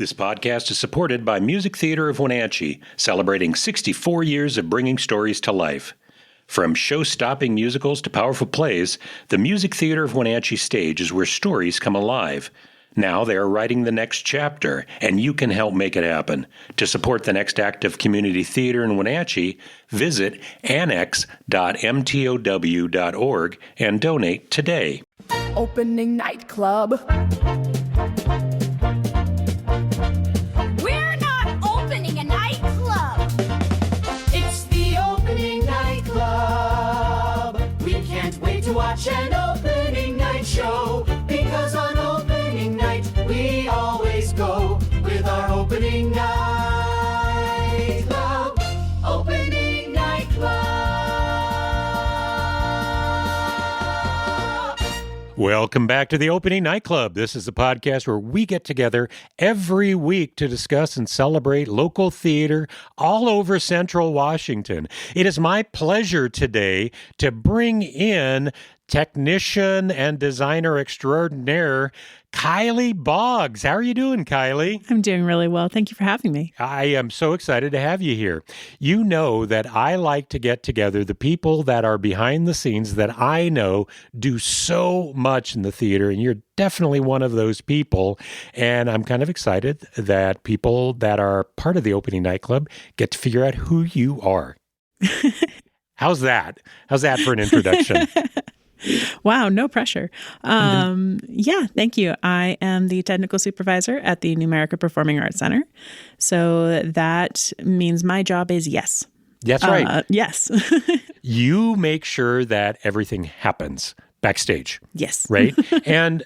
This podcast is supported by Music Theater of Wenatchee, celebrating 64 years of bringing stories to life. From show-stopping musicals to powerful plays, the Music Theater of Wenatchee stage is where stories come alive. Now they are writing the next chapter, and you can help make it happen. To support the next act of community theater in Wenatchee, visit annex.mtow.org and donate today. Opening night club. We're not opening a nightclub. It's the opening night club. We can't wait to watch an opening night show, because on opening night we always go with our opening night club. Opening night club. Welcome back to the Opening Night Club. This is the podcast where we get together every week to discuss and celebrate local theater all over Central Washington. It is my pleasure today to bring in technician and designer extraordinaire, Kylee Boggs. How are you doing, Kylee? I'm doing really well. Thank you for having me. I am so excited to have you here. You know that I like to get together the people that are behind the scenes that I know do so much in the theater, and you're definitely one of those people. And I'm kind of excited that people that are part of the Opening Night Club get to figure out who you are. How's that? How's that for an introduction? Wow, no pressure. Yeah, thank you. I am the technical supervisor at the New America Performing Arts Center. So that means my job is yes. That's right. Yes. You make sure that everything happens backstage. Yes. Right? and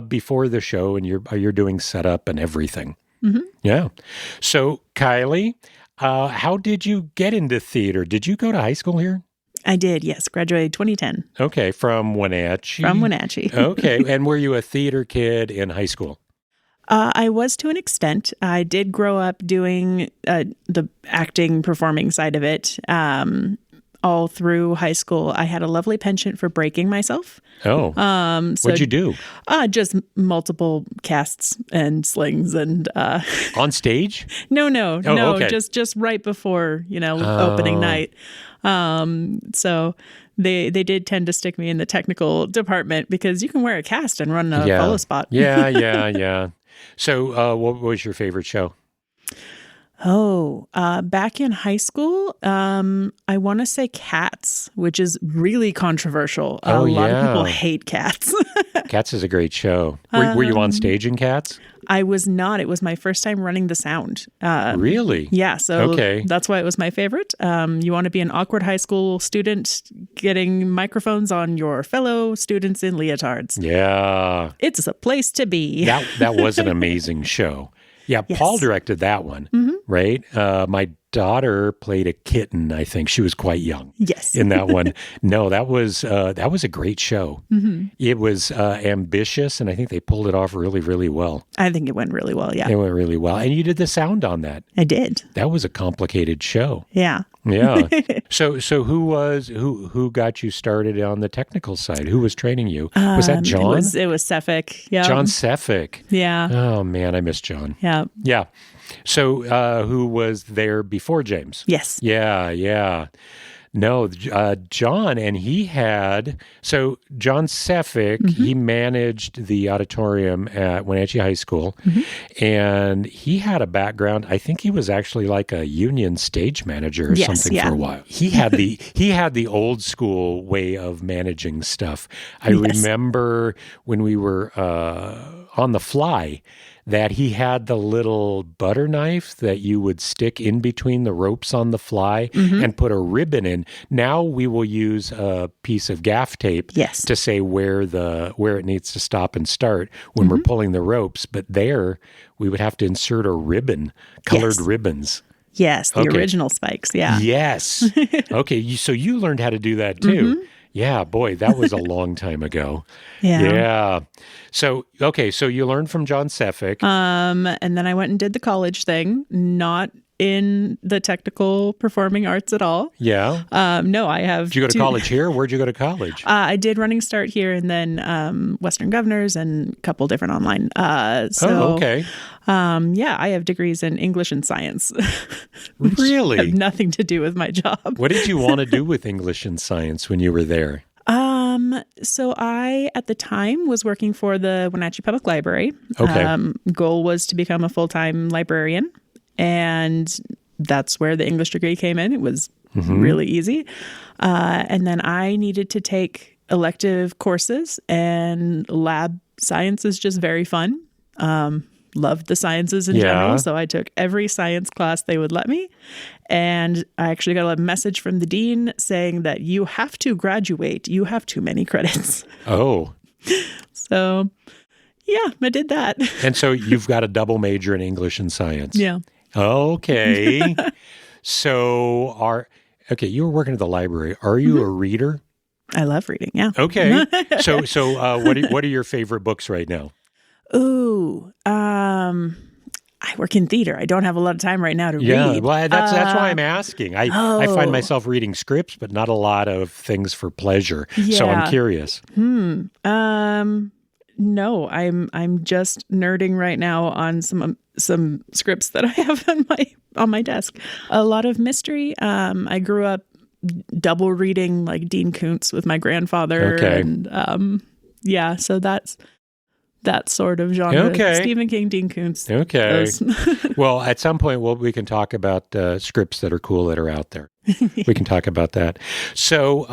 before the show, and you're doing setup and everything. Mm-hmm. Yeah. So, Kylee, how did you get into theater? Did you go to high school here? I did, yes. Graduated 2010. Okay, from Wenatchee? From Wenatchee. Okay, and were you a theater kid in high school? I was to an extent. I did grow up doing the acting, performing side of it. All through high school, I had a lovely penchant for breaking myself. Oh, what'd you do? Just multiple casts and slings and... On stage? No, okay. just right before, opening night. So they did tend to stick me in the technical department because you can wear a cast and run a follow spot. Yeah. So what was your favorite show? Back in high school, I want to say Cats, which is really controversial. A lot of people hate Cats. Cats is a great show. Were you on stage in Cats? I was not. It was my first time running the sound. Really? Yeah. So okay. That's why it was my favorite. You want to be an awkward high school student getting microphones on your fellow students in leotards. Yeah. It's a place to be. That was an amazing show. Yeah, yes. Paul directed that one, right? My daughter played a kitten, I think. She was quite young. Yes. In that one. No, that was a great show. Mm-hmm. It was ambitious, and I think they pulled it off really, really well. I think it went really well, yeah. It went really well. And you did the sound on that. I did. That was a complicated show. Yeah. Yeah. So who got you started on the technical side? Who was training you? Was that John? It was Sefik. Yeah. John Sefik. Yeah. Oh man, I miss John. Yeah. Yeah. So who was there before James? Yes. Yeah. No, John, and John Sefik, he managed the auditorium at Wenatchee High School, and he had a background, I think he was actually like a union stage manager or something for a while. He had the old school way of managing stuff. I remember when we were on the fly, that he had the little butter knife that you would stick in between the ropes on the fly and put a ribbon in. Now we will use a piece of gaff tape to say where it needs to stop and start when we're pulling the ropes. But there we would have to insert a ribbon, colored ribbons. Yes, the original spikes, yeah. Yes. Okay, so you learned how to do that too. Yeah, boy, that was a long time ago. Yeah. So, okay, so you learned from John Sefik. And then I went and did the college thing, not in the technical performing arts at all. Yeah. No, I have. Did you go to college here? Where'd you go to college? I did Running Start here, and then Western Governors, and a couple different online. Okay. Yeah, I have degrees in English and science. which Really? have nothing to do with my job. What did you want to do with English and science when you were there? So I, at the time, was working for the Wenatchee Public Library. Okay. Goal was to become a full-time librarian. And that's where the English degree came in. It was really easy. And then I needed to take elective courses, and lab science is just very fun. Loved the sciences in general. So I took every science class they would let me. And I actually got a message from the dean saying that you have to graduate. You have too many credits. Oh. So, yeah, I did that. And so you've got a double major in English and science. Yeah. Okay. So you were working at the library. Are you a reader? I love reading. Yeah. Okay. So what are your favorite books right now? Ooh, I work in theater. I don't have a lot of time right now to read. Yeah, well, that's why I'm asking. I find myself reading scripts, but not a lot of things for pleasure. So I'm curious. No, I'm just nerding right now on some scripts that I have on my desk. A lot of mystery. I grew up double reading like Dean Koontz with my grandfather. Okay. And so that's that sort of genre. Okay. Stephen King, Dean Koontz. Okay. Well, at some point, we can talk about scripts that are cool that are out there. We can talk about that. So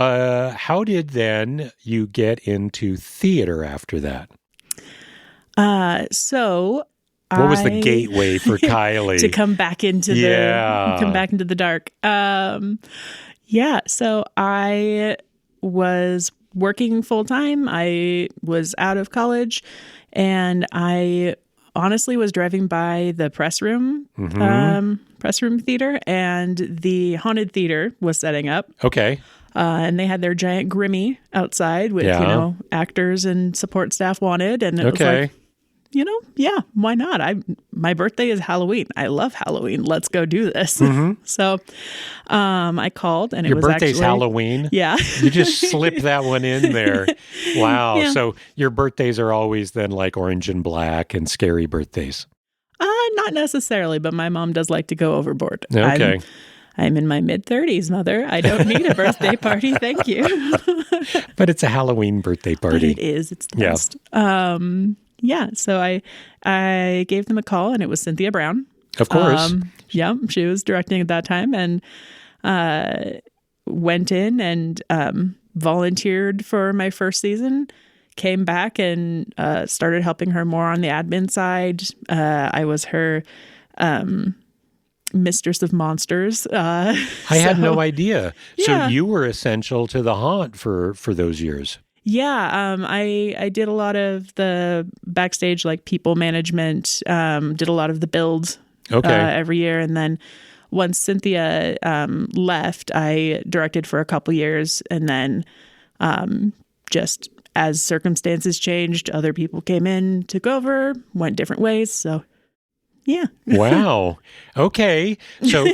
how did then you get into theater after that? What was the gateway for Kylee to come back into the dark? So I was working full time. I was out of college, and I honestly was driving by the press room theater, and the Haunted Theater was setting up. Okay. And they had their giant Grimmy outside with, actors and support staff wanted. And it was like, why not? My birthday is Halloween. I love Halloween. Let's go do this. So I called, and your birthday's Halloween? Yeah. You just slip that one in there. Wow. Yeah. So your birthdays are always then like orange and black and scary birthdays? Not necessarily, but my mom does like to go overboard. Okay. I'm in my mid-30s, Mother. I don't need a birthday party. Thank you. But it's a Halloween birthday party. But it is. It's the best. So I gave them a call, and it was Cynthia Brown. Of course. She was directing at that time, and went in and volunteered for my first season, came back and started helping her more on the admin side. I was her mistress of monsters. I had no idea. So you were essential to the haunt for those years. Yeah, I did a lot of the backstage, like people management, did a lot of the build every year. And then once Cynthia left, I directed for a couple years. And then just as circumstances changed, other people came in, took over, went different ways. So, yeah. Wow. Okay. So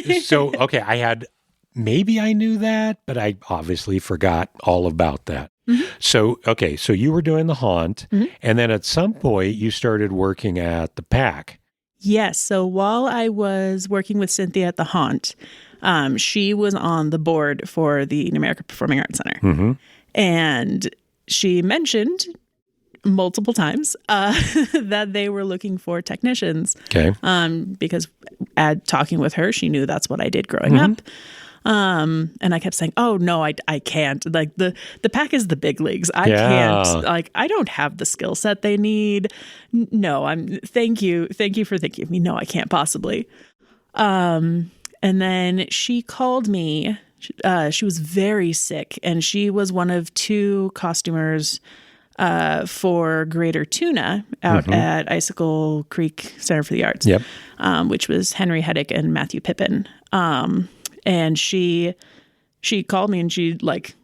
maybe I knew that, but I obviously forgot all about that. So you were doing the haunt, and then at some point you started working at the PAC. Yes. So while I was working with Cynthia at the haunt, she was on the board for the New America Performing Arts Center. And she mentioned multiple times that they were looking for technicians. Okay. Because talking with her, she knew that's what I did growing up. And I kept saying, "Oh no, I can't. Like the PAC is the big leagues. I can't. Like I don't have the skill set they need. No, thank you for thinking of me. No, I can't possibly." And then she called me. She was very sick, and she was one of two costumers for Greater Tuna out at Icicle Creek Center for the Arts. Yep. Which was Henry Heddick and Matthew Pippin. And she called me, and she like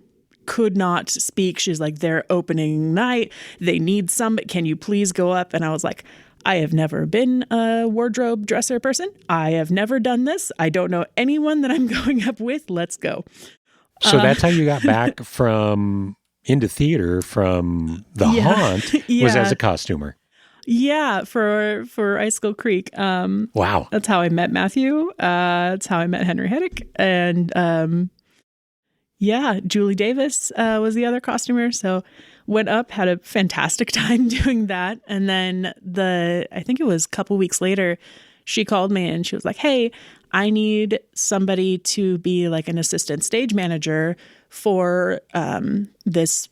could not speak. She's like, "Their opening night, they need some. Can you please go up?" And I was like, I have never been a wardrobe dresser person. I have never done this. I don't know anyone that I'm going up with. Let's go. So that's how you got back into theater from the haunt was as a costumer. Yeah, for Icicle Creek. Wow. That's how I met Matthew. That's how I met Henry Heddick. And Julie Davis was the other costumer. So went up, had a fantastic time doing that. And then I think it was a couple weeks later, she called me and she was like, hey, I need somebody to be like an assistant stage manager for this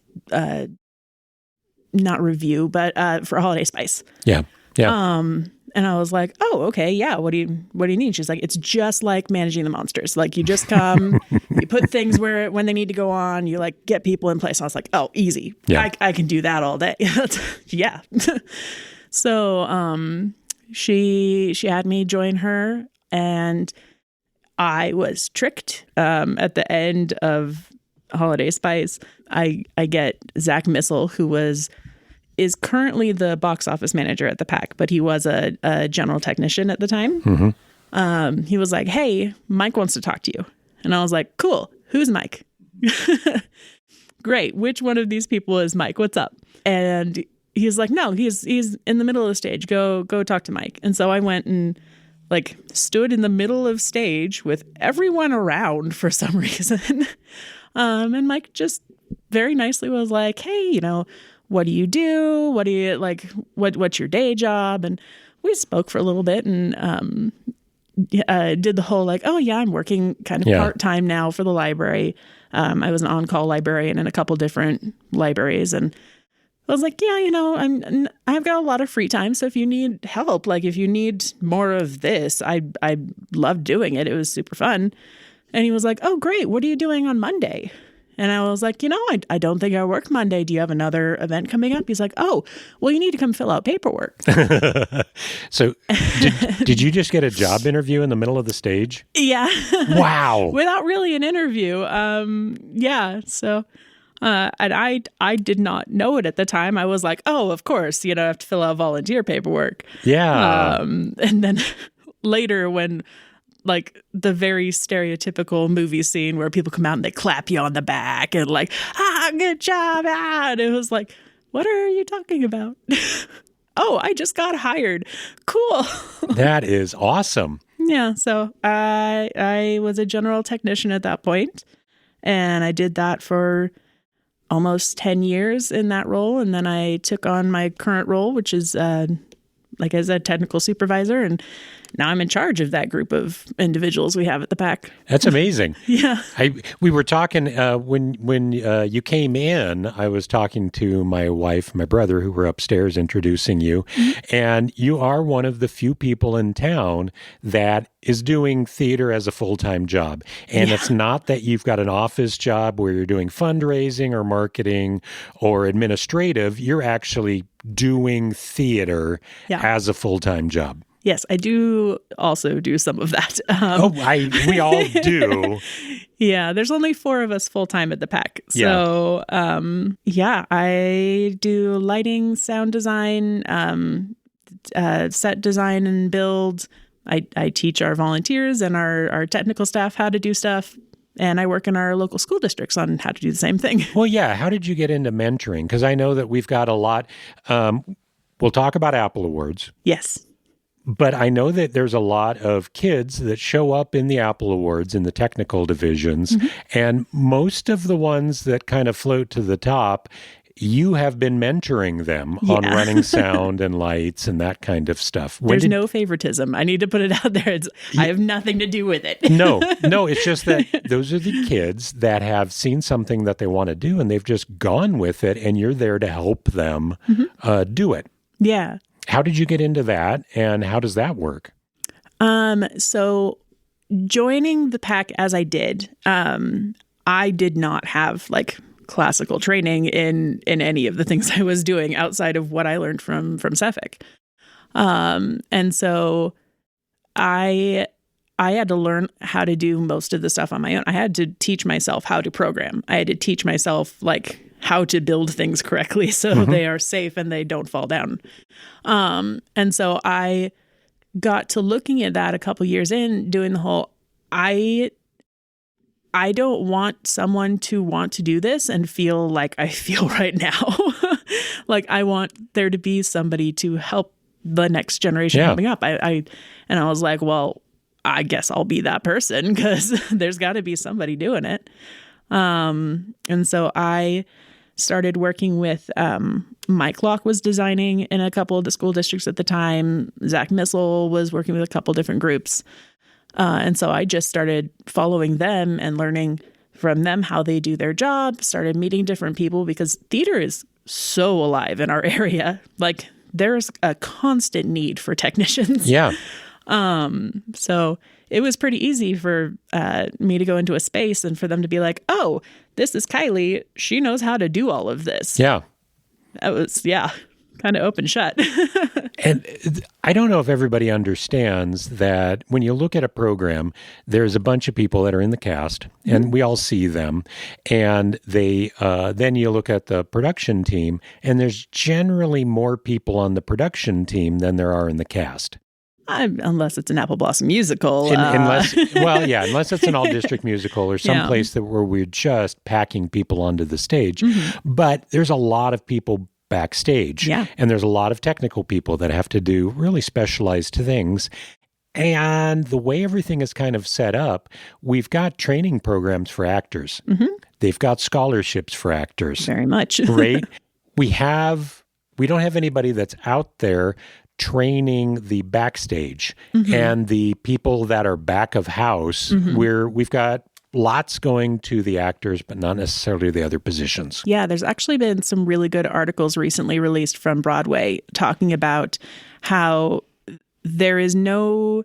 not review, but for Holiday Spice. Yeah. Yeah. And I was like, oh, okay, yeah. What do you need? She's like, it's just like managing the monsters. Like you just come, you put things when they need to go on, you like get people in place. I was like, oh, easy. Yeah. I can do that all day. Yeah. So she had me join her, and I was tricked. At the end of Holiday Spice, I get Zach Missel, who is currently the box office manager at the PAC, but he was a general technician at the time. Mm-hmm. He was like, hey, Mike wants to talk to you. And I was like, cool. Who's Mike? Great. Which one of these people is Mike? What's up? And he's like, no, he's in the middle of the stage. Go talk to Mike. And so I went and like stood in the middle of stage with everyone around for some reason. And Mike just very nicely was like, hey, what do you do? What do you like? What's your day job? And we spoke for a little bit and did the whole like, oh yeah, I'm working kind of part-time now for the library. I was an on-call librarian in a couple different libraries, and I was like, yeah, I've got a lot of free time. So if you need help, like if you need more of this, I loved doing it. It was super fun. And he was like, oh, great. What are you doing on Monday? And I was like, I don't think I work Monday. Do you have another event coming up? He's like, oh, well, you need to come fill out paperwork. So did you just get a job interview in the middle of the stage? Yeah. Wow. Without really an interview. Yeah. So, and I did not know it at the time. I was like, oh, of course, I have to fill out volunteer paperwork. Yeah. And then later when like the very stereotypical movie scene where people come out and they clap you on the back and like, good job. And it was like, what are you talking about? Oh, I just got hired. Cool. That is awesome. Yeah. So I was a general technician at that point, and I did that for almost 10 years in that role. And then I took on my current role, which is like as a technical supervisor, and now I'm in charge of that group of individuals we have at the PAC. That's amazing. Yeah. We were talking when you came in, I was talking to my wife, my brother, who were upstairs introducing you, and you are one of the few people in town that is doing theater as a full-time job. And it's not that you've got an office job where you're doing fundraising or marketing or administrative. You're actually doing theater as a full-time job. Yes, I do also do some of that. We all do. Yeah, there's only 4 of us full-time at the PAC. So, I do lighting, sound design, set design and build. I teach our volunteers and our technical staff how to do stuff. And I work in our local school districts on how to do the same thing. Well, yeah. How did you get into mentoring? Because I know that we've got a lot. We'll talk about Apple Awards. Yes. But I know that there's a lot of kids that show up in the Apple Awards in the technical divisions. Mm-hmm. And most of the ones that kind of float to the top, you have been mentoring them on running sound and lights and that kind of stuff. There's no favoritism. I need to put it out there. I have nothing to do with it. No, it's just that those are the kids that have seen something that they want to do and they've just gone with it, and you're there to help them do it. Yeah. How did you get into that, and how does that work? So joining the PAC as I did, I did not have like classical training in any of the things I was doing outside of what I learned from Cephec. And so I had to learn how to do most of the stuff on my own. I had to teach myself how to program. I had to teach myself like how to build things correctly so they are safe and they don't fall down. And so I got to looking at that a couple years in, doing the whole, I don't want someone to want to do this and feel like I feel right now. Like I want there to be somebody to help the next generation coming up. And I was like, well, I guess I'll be that person because there's got to be somebody doing it. And so I started working with Mike Locke was designing in a couple of the school districts at the time. Zach Missel was working with a couple different groups. And so I just started following them and learning from them how they do their job, started meeting different people because theater is so alive in our area. Like there's a constant need for technicians. Yeah. So it was pretty easy for me to go into a space and for them to be like, oh, this is Kylee. She knows how to do all of this. Yeah. That was, kind of open shut. And I don't know if everybody understands that when you look at a program, there's a bunch of people that are in the cast, and we all see them. And they then you look at the production team, and there's generally more people on the production team than there are in the cast. Unless it's an Apple Blossom musical. Unless it's an all-district musical or someplace where we're just packing people onto the stage. But there's a lot of people backstage. Yeah. And there's a lot of technical people that have to do really specialized things. And the way everything is kind of set up, we've got training programs for actors. They've got scholarships for actors. Very much. Right? We don't have anybody that's out there training the backstage and the people that are back of house where we've got lots going to the actors, but not necessarily the other positions. Yeah, there's actually been some really good articles recently released from Broadway talking about how there's no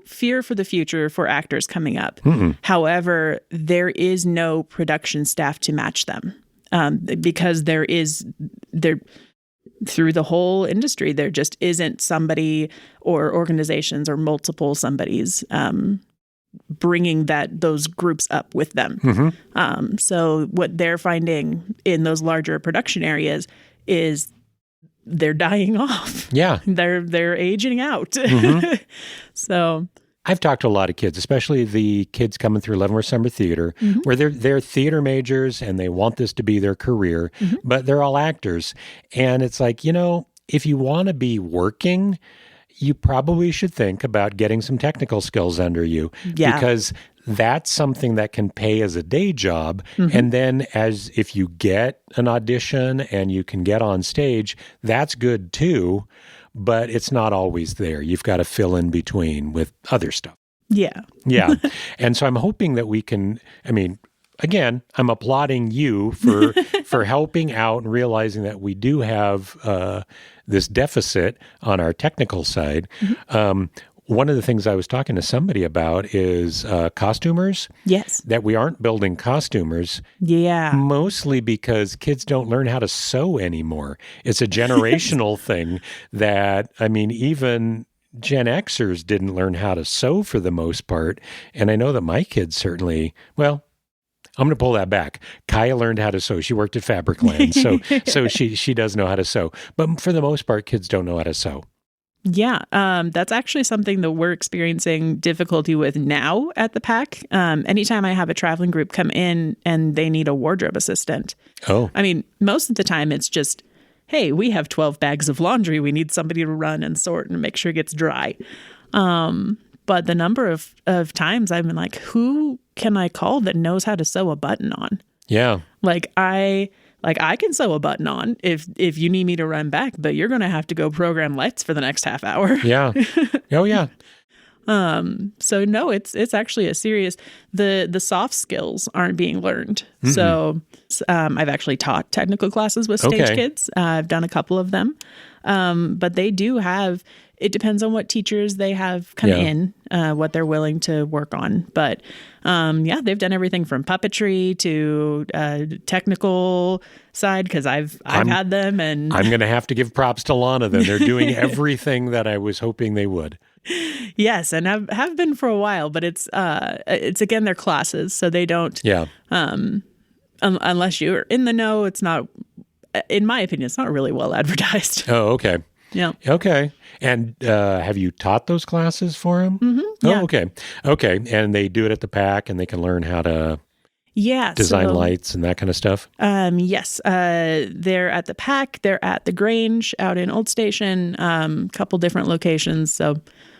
fear for the future for actors coming up. However, there is no production staff to match them because there through the whole industry, there just isn't somebody or organizations or multiple somebodies bringing those groups up with them. So what they're finding in those larger production areas is they're dying off. Yeah. They're aging out. So I've talked to a lot of kids, especially the kids coming through Leavenworth Summer Theater, where they're theater majors and they want this to be their career, but they're all actors. And it's like, if you want to be working, you probably should think about getting some technical skills under you because that's something that can pay as a day job. And then if you get an audition and you can get on stage, that's good too, but it's not always there. You've got to fill in between with other stuff. Yeah. Yeah. And so I'm hoping that we can, again, I'm applauding you for helping out and realizing that we do have this deficit on our technical side. One of the things I was talking to somebody about is costumers. Yes. That we aren't building costumers. Yeah. Mostly because kids don't learn how to sew anymore. It's a generational thing that, even Gen Xers didn't learn how to sew for the most part. And I know that my kids certainly, I'm going to pull that back. Kaya learned how to sew. She worked at Fabricland, so she does know how to sew. But for the most part, kids don't know how to sew. Yeah, that's actually something that we're experiencing difficulty with now at the PAC. Anytime I have a traveling group come in and they need a wardrobe assistant. Oh. Most of the time it's just, hey, we have 12 bags of laundry. We need somebody to run and sort and make sure it gets dry. But the number of times I've been like, who can I call that knows how to sew a button on? Yeah. I can sew a button on if you need me to run back, but you're going to have to go program lights for the next half hour. Yeah. Oh, yeah. So no, it's actually a serious, the soft skills aren't being learned. So I've actually taught technical classes with stage kids. I've done a couple of them. But they do have, it depends on what teachers they have come in, what they're willing to work on. But they've done everything from puppetry to technical side because I've had them. And I'm going to have to give props to Lana then. They're doing everything that I was hoping they would. Yes, and have been for a while, but it's again, they're classes, so they don't unless you're in the know, it's not, in my opinion, it's not really well advertised. Oh, okay. Yeah. Okay. And have you taught those classes for them? Mm-hmm. Yeah. Oh, okay. Okay. And they do it at the PAC and they can learn how to Yeah, design lights and that kind of stuff? Yes. They're at the PAC. They're at the Grange out in Old Station, couple different locations. So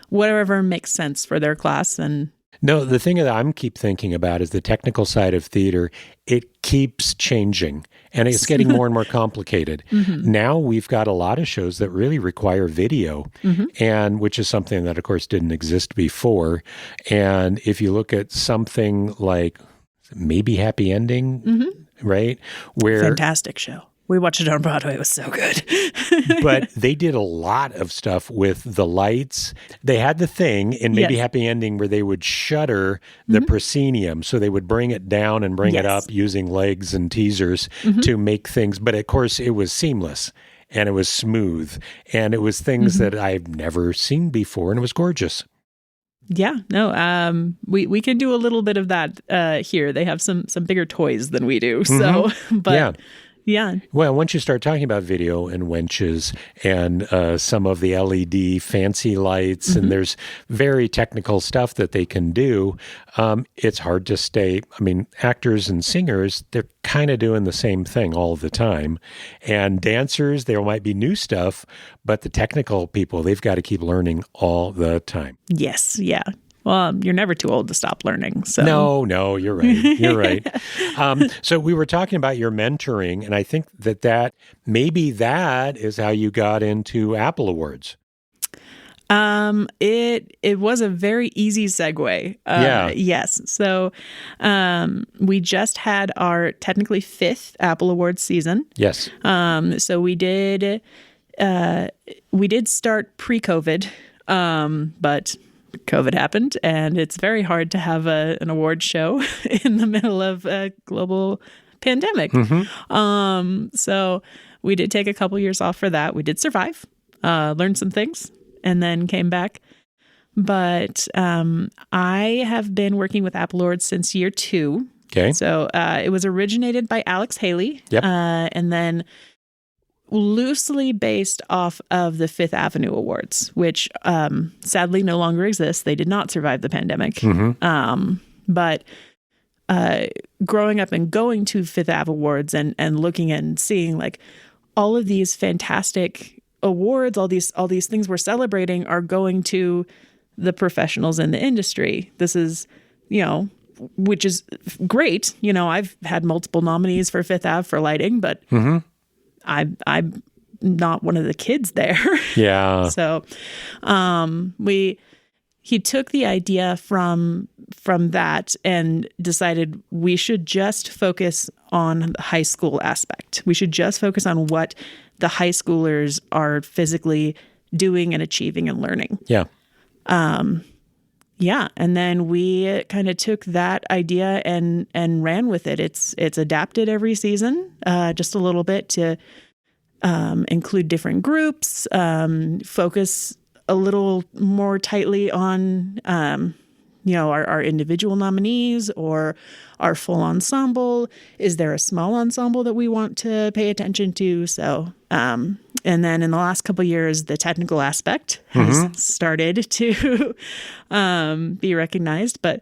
whatever makes sense for their class. And no, the thing that I'm keep thinking about is the technical side of theater. It keeps changing and it's getting more and more complicated. Mm-hmm. Now we've got a lot of shows that really require video, mm-hmm. and which is something that, of course, didn't exist before. And if you look at something like maybe Happy Ending, mm-hmm. right? Where fantastic show. We watched it on Broadway. It was so good. But they did a lot of stuff with the lights. They had the thing in maybe Happy Ending where they would shutter the mm-hmm. proscenium. So they would bring it down and bring it up using legs and teasers mm-hmm. to make things. But of course, it was seamless and it was smooth. And it was things mm-hmm. that I've never seen before. And it was gorgeous. Yeah, no, we can do a little bit of that here. They have some bigger toys than we do. So, mm-hmm. but yeah. Well, once you start talking about video and wenches and some of the LED fancy lights, mm-hmm. and there's very technical stuff that they can do, it's hard to stay. I mean, actors and singers, they're kind of doing the same thing all the time. And dancers, there might be new stuff, but the technical people, they've got to keep learning all the time. Yes, yeah. Well, you're never too old to stop learning. So No, you're right. You're right. So we were talking about your mentoring, and I think that maybe that is how you got into Apple Awards. It was a very easy segue. Yes. So we just had our technically 5th Apple Awards season. Yes. So we did start pre-COVID, but COVID happened, and it's very hard to have an award show in the middle of a global pandemic. Mm-hmm. So we did take a couple years off for that. We did survive, learned some things, and then came back. But I have been working with Apple Awards since year 2. Okay. So it was originated by Alex Haley, yep. And then loosely based off of the Fifth Avenue Awards, which sadly no longer exists. They did not survive the pandemic. Mm-hmm. But growing up and going to Fifth Ave Awards and looking and seeing like all of these fantastic awards, all these things we're celebrating are going to the professionals in the industry. This is, which is great. I've had multiple nominees for Fifth Ave for lighting, but mm-hmm. I'm not one of the kids there. Yeah. So he took the idea from that and decided we should just focus on the high school aspect. We should just focus on what the high schoolers are physically doing and achieving and learning. Yeah. Yeah. And then we kind of took that idea and ran with it. It's adapted every season, just a little bit to include different groups, focus a little more tightly on, our individual nominees or our full ensemble. Is there a small ensemble that we want to pay attention to? So, and then in the last couple of years, the technical aspect has mm-hmm. started to be recognized. But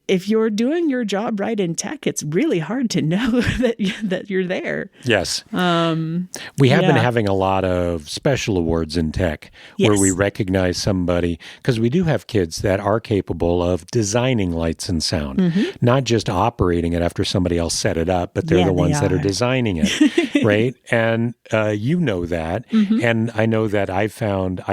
if you're doing your job right in tech, it's really hard to know that you're there. Yes. We have been having a lot of special awards in tech where we recognize somebody, because we do have kids that are capable of designing lights and sound, mm-hmm. not just operating it after somebody else set it up, but they're the ones that are designing it, right? And you know that. Mm-hmm. And I know that I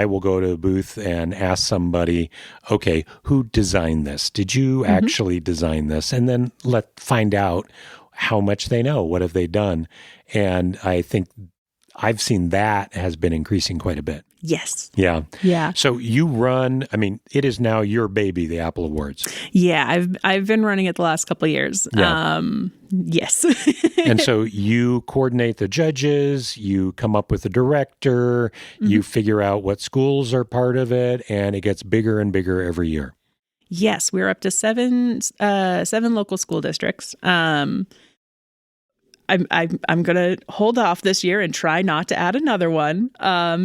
will go to a booth and ask somebody, okay, who designed this? Did you mm-hmm. actually design this? And then find out how much they know. What have they done? And I think I've seen that has been increasing quite a bit. Yes. Yeah. Yeah. So you run, it is now your baby, the Apple Awards. Yeah. I've been running it the last couple of years. Yeah. Yes. And so you coordinate the judges, you come up with a director, mm-hmm. you figure out what schools are part of it, and it gets bigger and bigger every year. Yes, we're up to seven local school districts. I'm going to hold off this year and try not to add another one,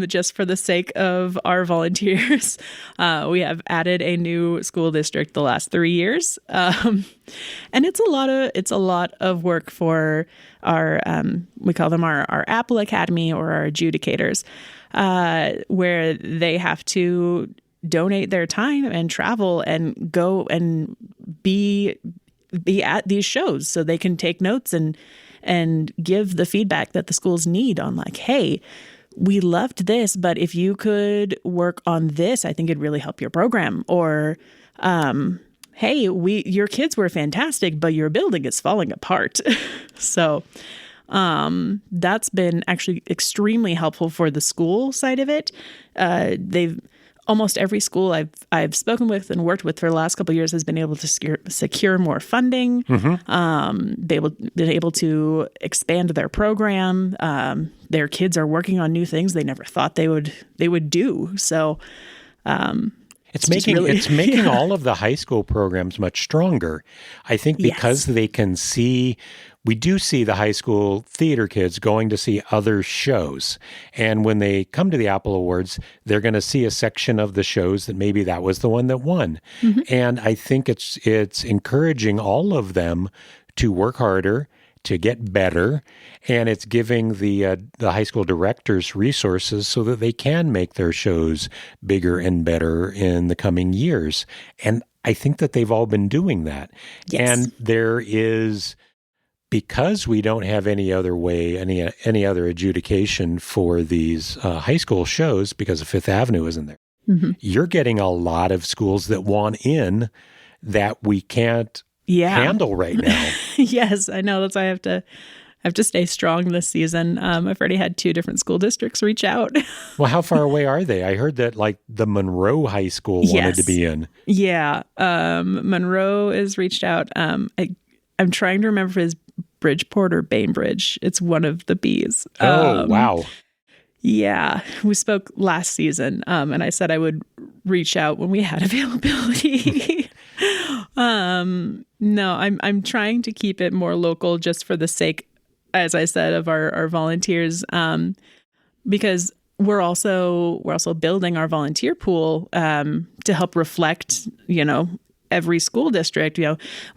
just for the sake of our volunteers. We have added a new school district the last 3 years, and it's a lot of work for our we call them our Apple Academy or our adjudicators, where they have to donate their time and travel and go and be at these shows so they can take notes and give the feedback that the schools need on, like, hey, we loved this, but if you could work on this, I think it'd really help your program. Or, hey, your kids were fantastic, but your building is falling apart. So that's been actually extremely helpful for the school side of it. Almost every school I've spoken with and worked with for the last couple of years has been able to secure more funding, been able to expand their program. Their kids are working on new things they never thought they would do. So it's making all of the high school programs much stronger. I think because they can see. We do see the high school theater kids going to see other shows. And when they come to the Apple Awards, they're going to see a section of the shows that maybe that was the one that won. And I think it's encouraging all of them to work harder, to get better, and it's giving the high school directors resources so that they can make their shows bigger and better in the coming years. And I think that they've all been doing that. Yes. And there is... Because we don't have any other way, any other adjudication for these high school shows, because of Fifth Avenue isn't there, you're getting a lot of schools that want in that we can't handle right now. Yes, I know. That's why I have to stay strong this season. I've already had 2 different school districts reach out. Well, how far away are they? I heard that like the Monroe High School wanted to be in. Yeah, Monroe is reached out. I'm trying to remember if it's Bridgeport or Bainbridge. It's one of the Bs. Oh, wow. Yeah. We spoke last season, and I said I would reach out when we had availability. No, I'm trying to keep it more local just for the sake, as I said, of our volunteers, because we're also building our volunteer pool to help reflect, every school district.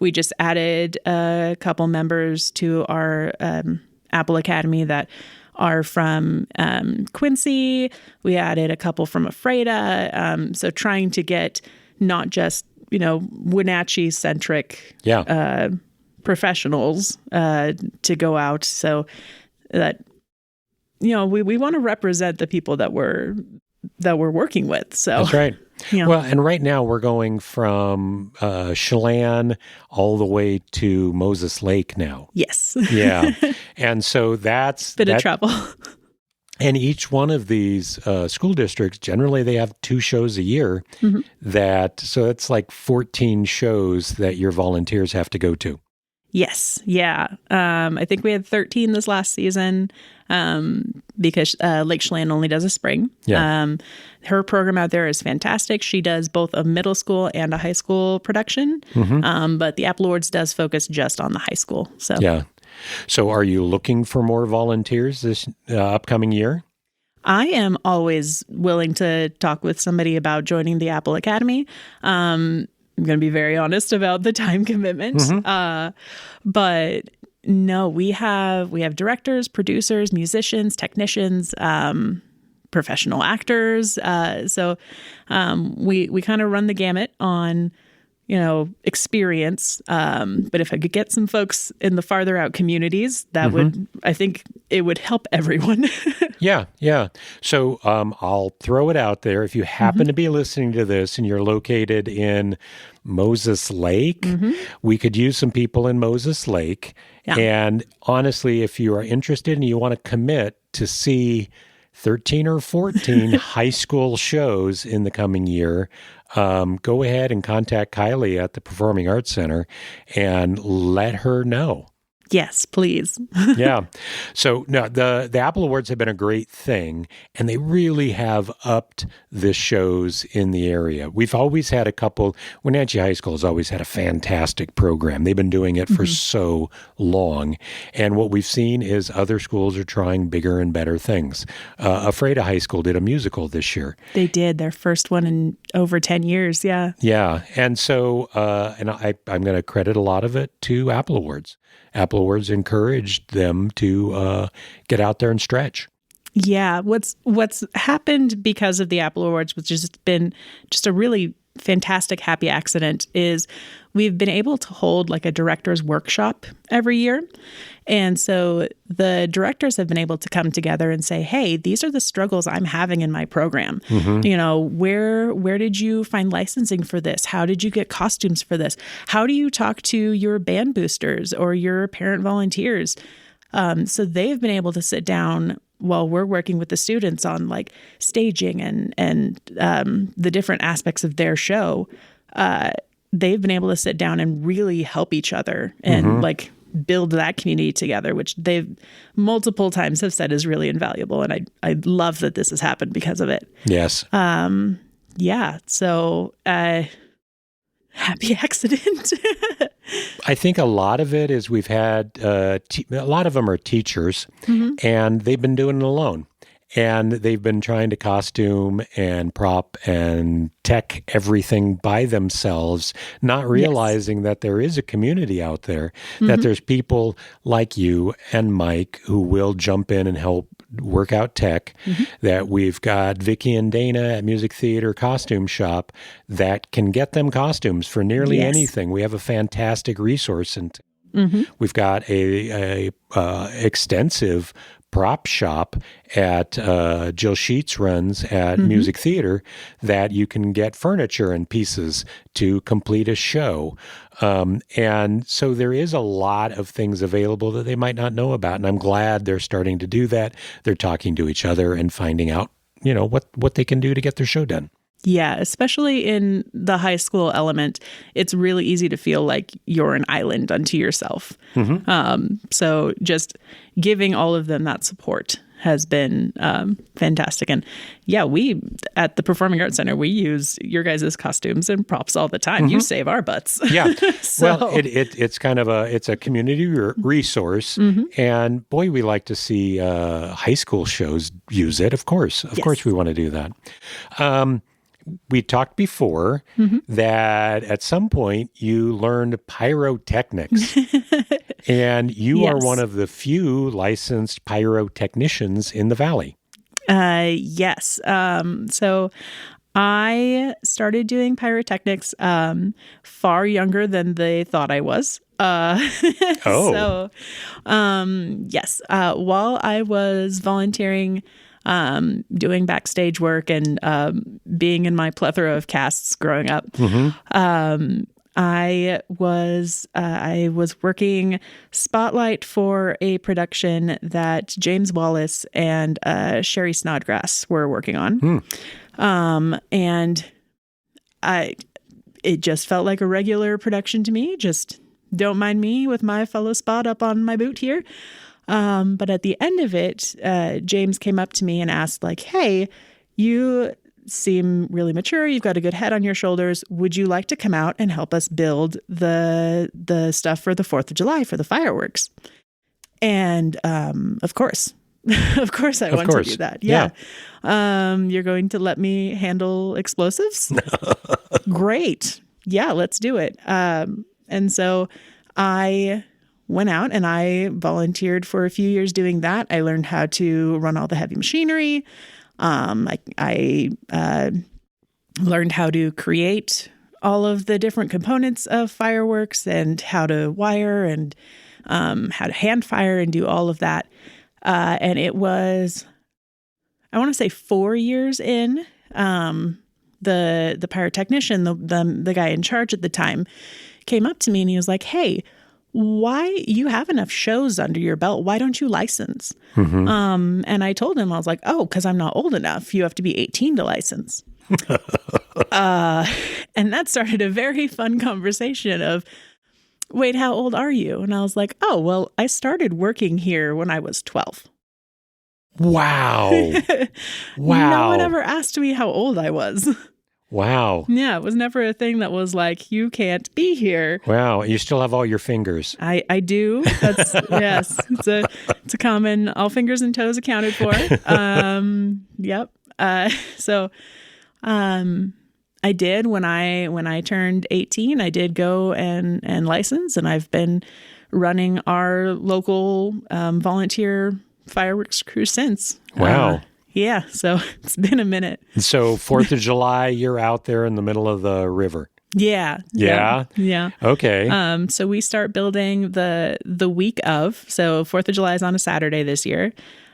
We just added a couple members to our Apple Academy that are from Quincy. We added a couple from Ephrata. So trying to get not just, Wenatchee-centric professionals to go out so that, we want to represent the people that we're working with. So that's right. Well, and right now we're going from Chelan all the way to Moses Lake now. Yes. Yeah. And so that's... Bit of trouble. And each one of these school districts, generally they have 2 shows a year so it's like 14 shows that your volunteers have to go to. Yes. Yeah. I think we had 13 this last season because Lake Chelan only does a spring. Yeah. Her program out there is fantastic. She does both a middle school and a high school production, but the Apple Awards does focus just on the high school. So yeah. So are you looking for more volunteers this upcoming year? I am always willing to talk with somebody about joining the Apple Academy. I'm going to be very honest about the time commitment. But no, we have directors, producers, musicians, technicians, professional actors. So we kind of run the gamut on, experience. But if I could get some folks in the farther out communities, I think it would help everyone. Yeah. So I'll throw it out there. If you happen to be listening to this and you're located in Moses Lake, we could use some people in Moses Lake. Yeah. And honestly, if you are interested and you want to commit to see 13 or 14 high school shows in the coming year, go ahead and contact Kylee at the Performing Arts Center and let her know. Yes, please. Yeah. So no, the Apple Awards have been a great thing, and they really have upped the shows in the area. We've always had a couple. Wenatchee High School has always had a fantastic program. They've been doing it for so long, and what we've seen is other schools are trying bigger and better things. Afraida High School did a musical this year. They did their first one in over 10 years. Yeah. Yeah, and so I'm going to credit a lot of it to Apple Awards. Apple Awards encouraged them to get out there and stretch. Yeah, what's happened because of the Apple Awards, which has been just a really fantastic happy accident, is we've been able to hold like a director's workshop every year. And so the directors have been able to come together and say, hey, these are the struggles I'm having in my program. You know, where did you find licensing for this? How did you get costumes for this? How do you talk to your band boosters or your parent volunteers? So they've been able to sit down while we're working with the students on like staging and the different aspects of their show. They've been able to sit down and really help each other and like build that community together, which they've multiple times have said is really invaluable. And I love that this has happened because of it. Yes. Yeah. So happy accident. I think a lot of it is we've had, a lot of them are teachers, and they've been doing it alone. And they've been trying to costume and prop and tech everything by themselves, not realizing that there is a community out there, that there's people like you and Mike who will jump in and help work out tech, that we've got Vicky and Dana at Music Theater Costume Shop that can get them costumes for nearly anything. We have a fantastic resource, and we've got a extensive prop shop at Jill Sheets runs at Music Theater that you can get furniture and pieces to complete a show. And so there is a lot of things available that they might not know about. And I'm glad they're starting to do that. They're talking to each other and finding out, you know, what they can do to get their show done. Yeah, especially in the high school element, it's really easy to feel like you're an island unto yourself. So just giving all of them that support has been fantastic. And yeah, we at the Performing Arts Center, we use your guys' costumes and props all the time. You save our butts. Yeah. Well, it's kind of it's a community resource. And boy, we like to see high school shows use it. Of course. Of course we want to do that. We talked before that at some point you learned pyrotechnics, and you are one of the few licensed pyrotechnicians in the Valley. Yes. So I started doing pyrotechnics far younger than they thought I was. So, yes. While I was volunteering, doing backstage work and being in my plethora of casts growing up, I was working spotlight for a production that James Wallace and Sherry Snodgrass were working on, and it just felt like a regular production to me. Just don't mind me with my fellow spot up on my boot here. But at the end of it, James came up to me and asked, like, hey, you seem really mature. You've got a good head on your shoulders. Would you like to come out and help us build the stuff for the 4th of July for the fireworks? And of course. Of course I want to do that. Yeah. You're going to let me handle explosives? Great. Yeah, let's do it. And so I went out and I volunteered for a few years doing that. I learned how to run all the heavy machinery. I learned how to create all of the different components of fireworks and how to wire and how to hand fire and do all of that. And it was, I want to say 4 years in, the pyrotechnician, the guy in charge at the time, came up to me and he was like, hey, why you have enough shows under your belt? Why don't you license? And I told him, I was like, oh, because I'm not old enough. You have to be 18 to license. And that started a very fun conversation of, wait, how old are you? And I was like, oh, well, I started working here when I was 12. Wow. Wow. No one ever asked me how old I was. Wow. Yeah, it was never a thing that was like, you can't be here. Wow. You still have all your fingers. I do. That's yes. It's a common all fingers and toes accounted for. Yep. So I did when I turned 18, I did go and license, and I've been running our local volunteer fireworks crew since. Wow. Yeah, so it's been a minute. So 4th of July, you're out there in the middle of the river. Yeah. Yeah? Yeah. Okay. So we start building the week of. So 4th of July is on a Saturday this year.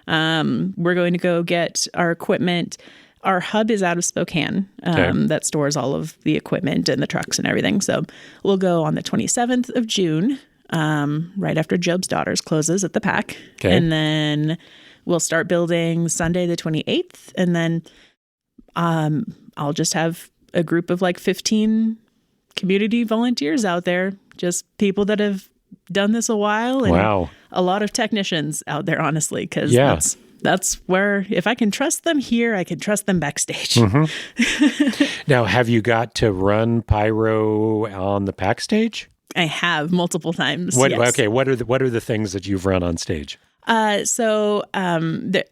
We're going to go get our equipment. Our hub is out of Spokane that stores all of the equipment and the trucks and everything. So we'll go on the 27th of June, right after Job's Daughters closes at the Pack. Okay. And then we'll start building Sunday the 28th. And then I'll just have a group of like 15 community volunteers out there, just people that have done this a while. And a lot of technicians out there, honestly, because that's where, if I can trust them here, I can trust them backstage. Now, have you got to run pyro on the Pack stage? I have multiple times. What, yes. Okay, what are the things that you've run on stage? The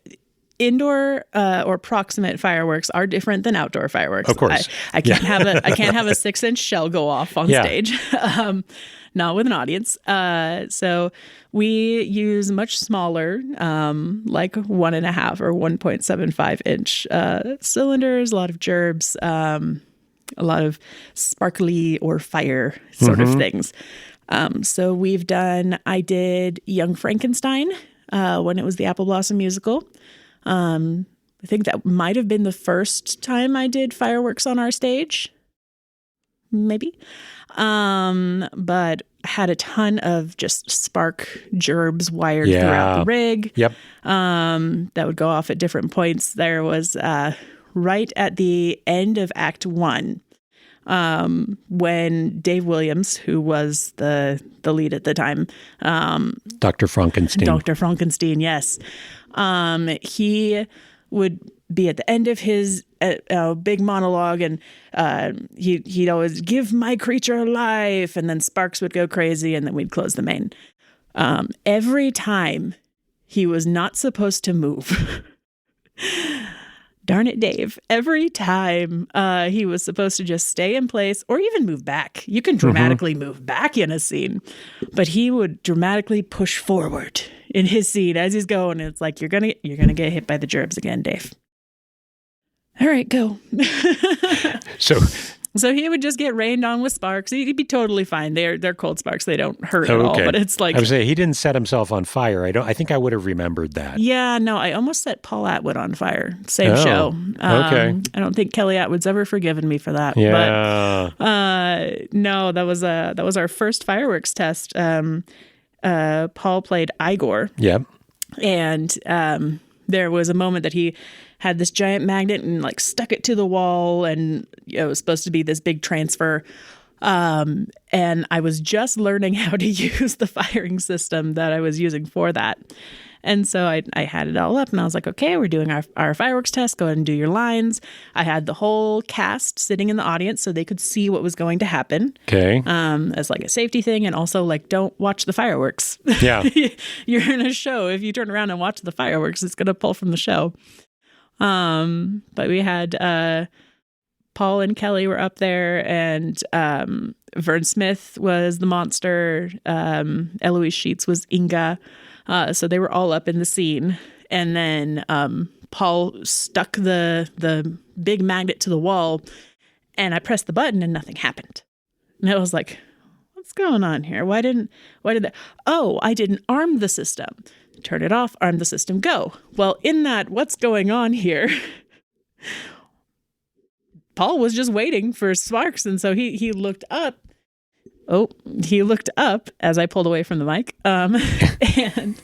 indoor or proximate fireworks are different than outdoor fireworks. Of course, I can't have a 6-inch shell go off on stage, not with an audience. So we use much smaller, like 1.5 or 1.75 inch cylinders. A lot of gerbs, a lot of sparkly or fire sort of things. So I did Young Frankenstein when it was the Apple Blossom musical. I think that might have been the first time I did fireworks on our stage. Maybe. But had a ton of just spark gerbs wired throughout the rig. Yep. That would go off at different points. There was right at the end of Act 1, when Dave Williams, who was the lead at the time, Dr. Frankenstein, yes, he would be at the end of his big monologue, and he'd always give my creature life, and then sparks would go crazy, and then we'd close the main. Every time he was not supposed to move. Darn it, Dave. Every time he was supposed to just stay in place or even move back. You can dramatically move back in a scene, but he would dramatically push forward in his scene as he's going. It's like, you're gonna get hit by the gerbs again, Dave. All right, go. So he would just get rained on with sparks. He'd be totally fine. They're cold sparks. They don't hurt at all. But it's like, I was saying, he didn't set himself on fire. I think I would have remembered that. Yeah, no, I almost set Paul Atwood on fire. Same show. Okay. I don't think Kelly Atwood's ever forgiven me for that. Yeah. But no, that was our first fireworks test. Paul played Igor. Yep. And there was a moment that he had this giant magnet and like stuck it to the wall, and it was supposed to be this big transfer. And I was just learning how to use the firing system that I was using for that. And so I had it all up, and I was like, okay, we're doing our fireworks test. Go ahead and do your lines. I had the whole cast sitting in the audience so they could see what was going to happen. Okay. As like a safety thing, and also like, don't watch the fireworks. Yeah. You're in a show. If you turn around and watch the fireworks, it's going to pull from the show. But we had Paul and Kelly were up there, and Vern Smith was the monster. Eloise Sheets was Inga. So they were all up in the scene. And then Paul stuck the big magnet to the wall, and I pressed the button and nothing happened. And I was like, what's going on here? Why did that? Oh, I didn't arm the system. Turn it off, arm the system, go. Well, in that, what's going on here? Paul was just waiting for sparks, and so he looked up. Oh, he looked up as I pulled away from the mic, and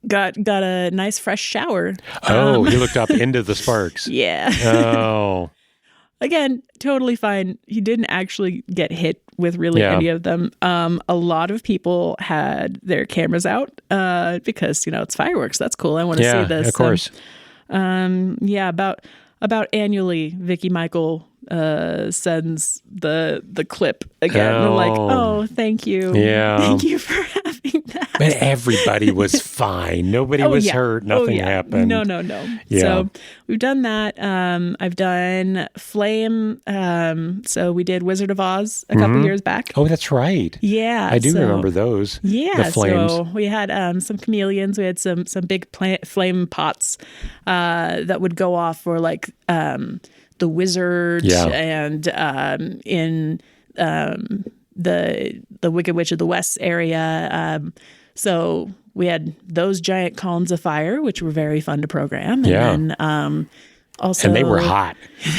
got a nice fresh shower. He looked up into the sparks. Yeah. Oh. again, totally fine. He didn't actually get hit with really any of them. A lot of people had their cameras out because, it's fireworks. That's cool. I want to see this. Of course. About annually, Vicky Michael sends the clip again. They're like, oh, thank you. Yeah. Thank you for having that. But everybody was fine. Nobody was hurt. Nothing happened. No. Yeah. So we've done that. I've done Flame. So we did Wizard of Oz a couple years back. Oh, that's right. Yeah. I do remember those. Yeah. The flames. So we had some chameleons. We had some big flame pots that would go off for like the wizard and in the Wicked Witch of the West area. So we had those giant columns of fire, which were very fun to program. And then also... And they were hot.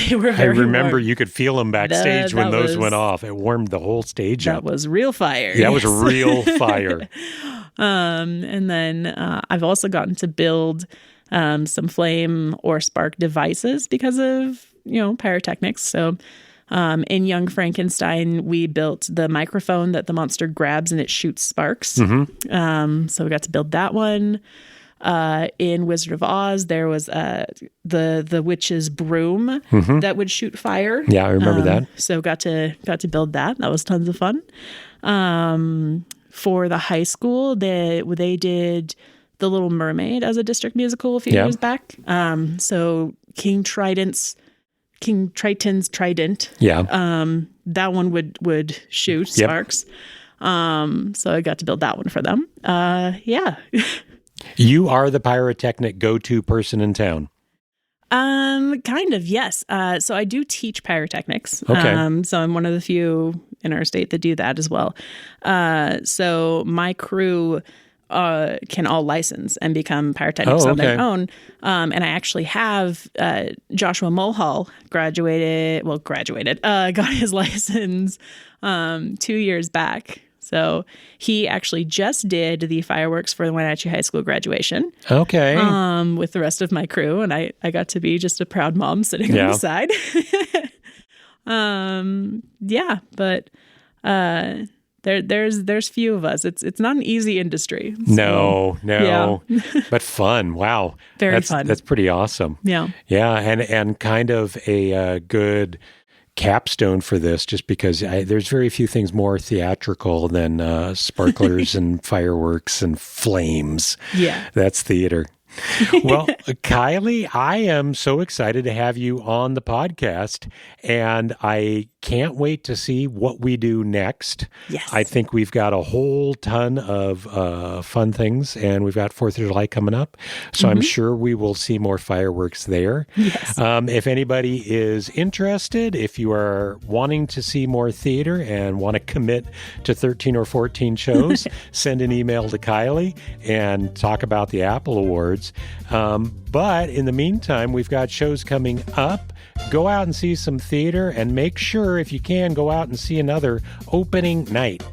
They were very I remember warm. You could feel them backstage when those went off. It warmed the whole stage up. That was real fire. Yeah, it was real fire. And then I've also gotten to build some flame or spark devices because of, pyrotechnics. So in Young Frankenstein, we built the microphone that the monster grabs and it shoots sparks. So we got to build that one. In Wizard of Oz, there was the witch's broom that would shoot fire. Yeah, I remember that. So got to build that. That was tons of fun. For the high school, they did The Little Mermaid as a district musical a few years back. So King Triton's trident. Yeah. That one would shoot sparks. So I got to build that one for them. Yeah. You are the pyrotechnic go-to person in town. Kind of, yes. So I do teach pyrotechnics. Okay. So I'm one of the few in our state that do that as well. So my crew can all license and become pyrotechnics on their own. And I actually have Joshua Mulhall got his license 2 years back. So he actually just did the fireworks for the Wenatchee High School graduation. Okay. With the rest of my crew, and I got to be just a proud mom sitting on the side. But there's few of us. It's not an easy industry. So, no. But fun. Wow. Very fun. That's pretty awesome. Yeah. Yeah, and kind of a good capstone for this, just because there's very few things more theatrical than sparklers and fireworks and flames. Yeah. That's theater. Well, Kylee, I am so excited to have you on the podcast, and I can't wait to see what we do next. Yes. I think we've got a whole ton of fun things, and we've got 4th of July coming up, so I'm sure we will see more fireworks there. Yes. If anybody is interested, if you are wanting to see more theater and want to commit to 13 or 14 shows, send an email to Kylee and talk about the Apple Awards. But in the meantime, we've got shows coming up. Go out and see some theater, and make sure, if you can, go out and see another opening night.